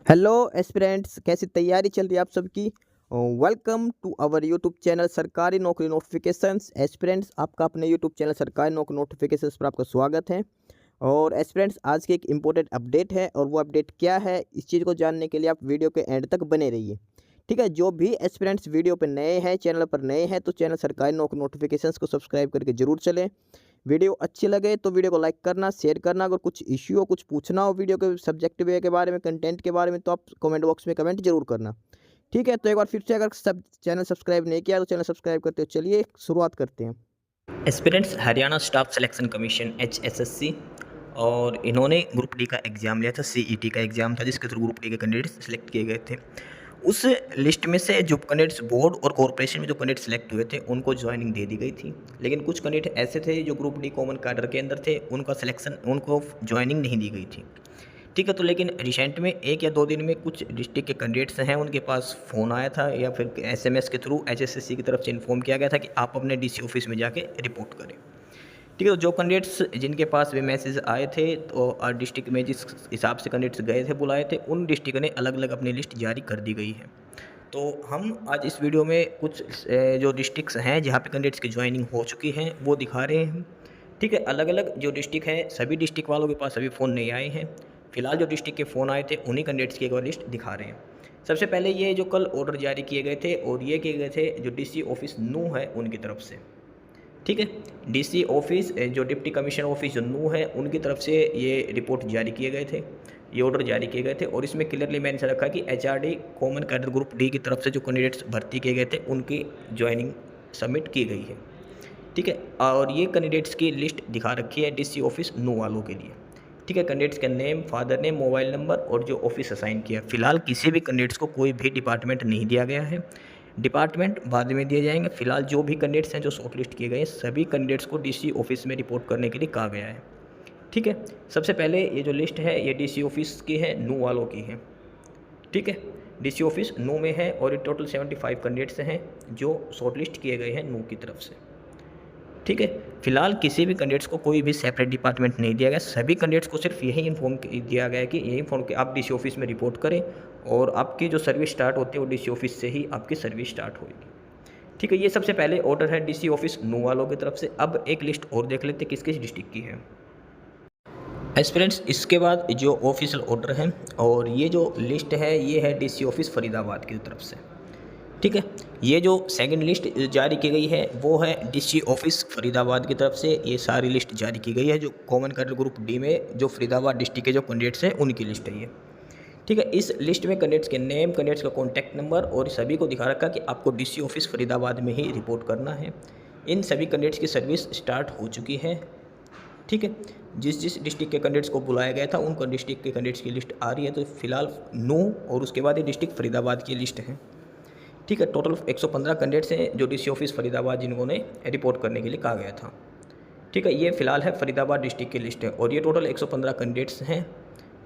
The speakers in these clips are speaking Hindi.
हेलो एस्पिरेंट्स, कैसी तैयारी चल रही है आप सबकी। Welcome to our YouTube channel सरकारी नौकरी नोटिफिकेशंस। एस्पिरेंट्स, आपका अपने यूट्यूब चैनल सरकारी नौकरी नोटिफिकेशंस पर आपका स्वागत है। और एस्पिरेंट्स, आज की एक इम्पोर्टेंट अपडेट है और वो अपडेट क्या है, इस चीज़ को जानने के लिए आप वीडियो के एंड तक बने रहिए। ठीक है, जो भी एस्पिरेंट्स वीडियो पर नए हैं, चैनल पर नए हैं, तो चैनल सरकारी नौकरी नोटिफिकेशंस को सब्सक्राइब करके जरूर चलें। वीडियो अच्छी लगे तो वीडियो को लाइक करना, शेयर करना। अगर कुछ इश्यू हो, कुछ पूछना हो वीडियो के सब्जेक्ट वे के बारे में, कंटेंट के बारे में, तो आप कमेंट बॉक्स में कमेंट जरूर करना। ठीक है, तो एक बार फिर से, अगर सब चैनल सब्सक्राइब नहीं किया तो चैनल सब्सक्राइब करते हो। चलिए शुरुआत करते हैं। Aspirants Haryana staff selection commission HSSC और इन्होंने ग्रुप डी का एग्ज़ाम लिया था। CET का एग्ज़ाम था जिसके थ्रू ग्रुप डी के कैंडिडेट्स सेलेक्ट किए गए थे। उस लिस्ट में से जो कैंडिडेट्स बोर्ड और कॉर्पोरेशन में जो कैंडिडेट सेलेक्ट हुए थे उनको ज्वाइनिंग दे दी गई थी, लेकिन कुछ कैंडिडेट ऐसे थे जो ग्रुप डी कॉमन कैडर के अंदर थे, उनका सिलेक्शन उनको ज्वाइनिंग नहीं दी गई थी। ठीक है, तो लेकिन रिसेंट में 1 या 2 दिन में कुछ डिस्ट्रिक्ट के कैंडिडेट्स हैं, उनके पास फ़ोन आया था या फिर SMS के थ्रू HSSC की तरफ से इन्फॉर्म किया गया था कि आप अपने DC ऑफिस में जाके रिपोर्ट करें। ठीक है, तो जो कैंडिडेट्स जिनके पास वे मैसेज आए थे, तो डिस्ट्रिक्ट में जिस हिसाब से कैंडिडेट्स गए थे, बुलाए थे, उन डिस्ट्रिक्ट ने अलग अलग अपनी लिस्ट जारी कर दी गई है। तो हम आज इस वीडियो में कुछ जो डिस्ट्रिक्ट्स हैं जहाँ पे कैंडिडेट्स की ज्वाइनिंग हो चुकी हैं वो दिखा रहे हैं। ठीक है, अलग अलग जो डिस्ट्रिक्ट हैं, सभी डिस्ट्रिक्ट वालों के पास अभी फ़ोन नहीं आए हैं। फिलहाल जो डिस्ट्रिक्ट के फ़ोन आए थे उन्हीं कैंडिडेट्स की एक बार लिस्ट दिखा रहे हैं। सबसे पहले ये जो कल ऑर्डर जारी किए गए थे, और ये किए गए थे जो DC ऑफिस नू है उनकी तरफ से। ठीक है, DC ऑफिस जो डिप्टी कमिश्नर ऑफिस जो नू है उनकी तरफ से ये रिपोर्ट जारी किए गए थे, ये ऑर्डर जारी किए गए थे। और इसमें क्लियरली मैंने रखा कि HRD common cadre group D की तरफ से जो कैंडिडेट्स भर्ती किए गए थे उनकी ज्वाइनिंग सबमिट की गई है। ठीक है, और ये कैंडिडेट्स की लिस्ट दिखा रखी है DC ऑफिस नू वालों के लिए। ठीक है, कैंडिडेट्स का name, father name, mobile number और जो ऑफिस असाइन किया। फिलहाल किसी भी कैंडिडेट्स को कोई भी डिपार्टमेंट नहीं दिया गया है, डिपार्टमेंट बाद में दिए जाएंगे। फिलहाल जो भी कैंडिडेट्स हैं जो शॉर्टलिस्ट किए गए हैं, सभी कैंडिडेट्स को DC ऑफिस में रिपोर्ट करने के लिए कहा गया है। ठीक है, सबसे पहले ये जो लिस्ट है ये DC ऑफिस की है, नू वालों की है। ठीक है, DC ऑफिस नू में है और ये टोटल 75 कैंडिडेट्स हैं जो शॉर्टलिस्ट किए गए हैं नू की तरफ से। ठीक है, फिलहाल किसी भी कैंडिडेट्स को कोई भी सेपरेट डिपार्टमेंट नहीं दिया गया, सभी कैंडिडेट्स को सिर्फ यही इन्फॉर्म दिया गया है कि यही इन्फॉर्म कि आप DC ऑफिस में रिपोर्ट करें और आपकी जो सर्विस स्टार्ट होती है वो DC ऑफिस से ही आपकी सर्विस स्टार्ट होगी। ठीक है, ये सबसे पहले ऑर्डर है DC ऑफिस नू वालों की तरफ से। अब एक लिस्ट और देख लेते किस किस डिस्ट्रिक्ट की है एस्पिरेंट्स। इसके बाद जो ऑफिशियल ऑर्डर है, और ये जो लिस्ट है ये है DC ऑफिस फरीदाबाद की तरफ से। ठीक है, ये जो सेकंड लिस्ट जारी की गई है वो है DC ऑफिस फरीदाबाद की तरफ से। ये सारी लिस्ट जारी की गई है जो कॉमन कैडर ग्रुप डी में जो फरीदाबाद डिस्ट्रिक्ट के जो कैंडिडेट्स हैं उनकी लिस्ट है ये। ठीक है, इस लिस्ट में कैंडिडेट्स के नेम, कैंडिडेट्स का कॉन्टैक्ट नंबर और सभी को दिखा रखा कि आपको DC ऑफिस फरीदाबाद में ही रिपोर्ट करना है। इन सभी कैंडिडेट्स की सर्विस स्टार्ट हो चुकी है। ठीक है, जिस जिस डिस्ट्रिक्ट के कैंडिडेट्स को बुलाया गया था उन डिस्ट्रिक्ट के कैंडिडेट्स की लिस्ट आ रही है। तो फिलहाल 9 और उसके बाद ये डिस्ट्रिक्ट फरीदाबाद की लिस्ट है। ठीक है, टोटल 115 कैंडिडेट्स हैं जो DC ऑफिस फरीदाबाद जिन्होंने रिपोर्ट करने के लिए कहा गया था। ठीक है, ये फिलहाल है फरीदाबाद डिस्ट्रिक्ट की लिस्ट है और ये टोटल 115 कैंडिडेट्स हैं।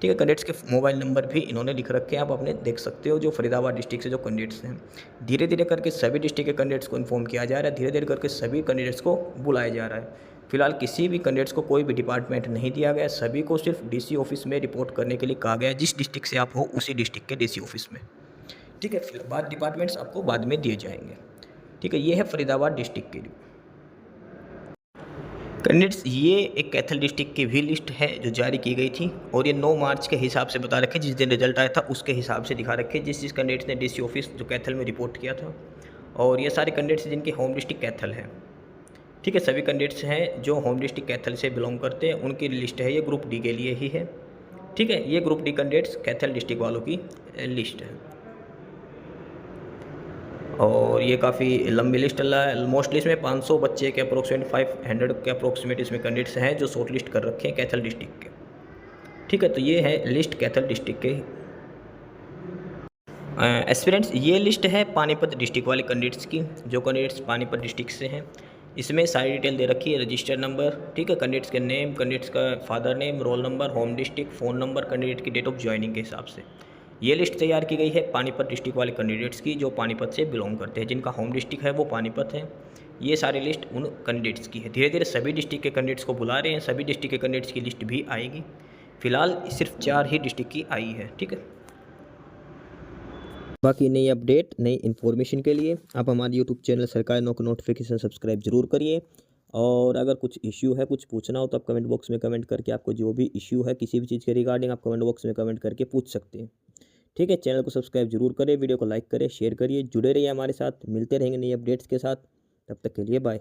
ठीक है, कैंडिडेट्स के मोबाइल नंबर भी इन्होंने लिख रखे हैं, आप अपने देख सकते हो, जो फरीदाबाद डिस्ट्रिक्ट से जो कैंडिडेट्स हैं। धीरे धीरे करके सभी डिस्ट्रिक्ट के कैंडिडेट्स को इन्फॉर्म किया जा रहा है, धीरे धीरे करके सभी कैंडिडेट्स को बुलाया जा रहा है। फिलहाल किसी भी कैंडिडेट्स को कोई भी डिपार्टमेंट नहीं दिया गया, सभी को सिर्फ DC ऑफिस में रिपोर्ट करने के लिए कहा गया है। जिस डिस्ट्रिक्ट से आप हो उसी डिस्ट्रिक्ट के DC ऑफिस में। ठीक है, फिर बाद डिपार्टमेंट्स आपको बाद में दिए जाएंगे। ठीक है, ये है फरीदाबाद डिस्ट्रिक्ट के लिए कैंडिडेट्स। ये एक कैथल डिस्ट्रिक्ट की भी लिस्ट है जो जारी की गई थी और ये 9 मार्च के हिसाब से बता रखे, जिस दिन रिजल्ट आया था उसके हिसाब से दिखा रखे जिस जिस कैंडिडेट्स ने DC ऑफिस जो कैथल में रिपोर्ट किया था। और ये सारे कैंडिडेट्स जिनके होम डिस्ट्रिक्ट कैथल है। ठीक है, सभी कैंडिडेट्स हैं जो होम डिस्ट्रिक्ट कैथल से बिलोंग करते हैं, उनकी लिस्ट है, ये ग्रुप डी के लिए ही है। ठीक है, ये group D candidates Kaithal district वालों की लिस्ट है और ये काफ़ी लंबी लिस्ट चल रहा है। मोस्टली इसमें 500 बच्चे के अप्रोक्सीमेट 500 के अप्रोक्सीमेट इसमें कैंडिडेट्स हैं जो शॉर्ट लिस्ट कर रखे हैं कैथल डिस्ट्रिक्ट के। ठीक है, तो ये है लिस्ट कैथल डिस्ट्रिक्ट के एस्पिरेंट्स। ये लिस्ट है पानीपत डिस्ट्रिक्ट वाले कैंडिडेट्स की, जो कैंडिडेट्स पानीपत डिस्ट्रिक्ट से हैं। इसमें सारी डिटेल दे रखी है, रजिस्टर नंबर, ठीक है, कैंडिडेट्स के नेम, कैंडिडेट्स का father name, roll number, home district, phone number, candidate की डेट ऑफ ज्वाइनिंग के हिसाब से ये लिस्ट तैयार की गई है पानीपत डिस्ट्रिक्ट वाले कैंडिडेट्स की, जो पानीपत से बिलोंग करते हैं, जिनका होम डिस्ट्रिक्ट है वो पानीपत है। ये सारी लिस्ट उन कैंडिडेट्स की है। धीरे धीरे सभी डिस्ट्रिक्ट के कैंडिडेट्स को बुला रहे हैं, सभी डिस्ट्रिक्ट के कैंडिडेट्स की लिस्ट भी आएगी। फिलहाल सिर्फ 4 ही डिस्ट्रिक्ट की आई है। ठीक है, बाकी नई अपडेट नई इन्फॉर्मेशन के लिए आप हमारे यूट्यूब चैनल सरकारी नौकरी नोटिफिकेशन सब्सक्राइब जरूर करिए। और अगर कुछ इश्यू है, कुछ पूछना हो तो आप कमेंट बॉक्स में कमेंट करके आपको जो भी इश्यू है किसी भी चीज़ के रिगार्डिंग आप कमेंट बॉक्स में कमेंट करके पूछ सकते हैं। ठीक है, चैनल को सब्सक्राइब जरूर करें, वीडियो को लाइक करें, शेयर करिए, जुड़े रहिए हमारे साथ। मिलते रहेंगे नई अपडेट्स के साथ, तब तक के लिए बाय।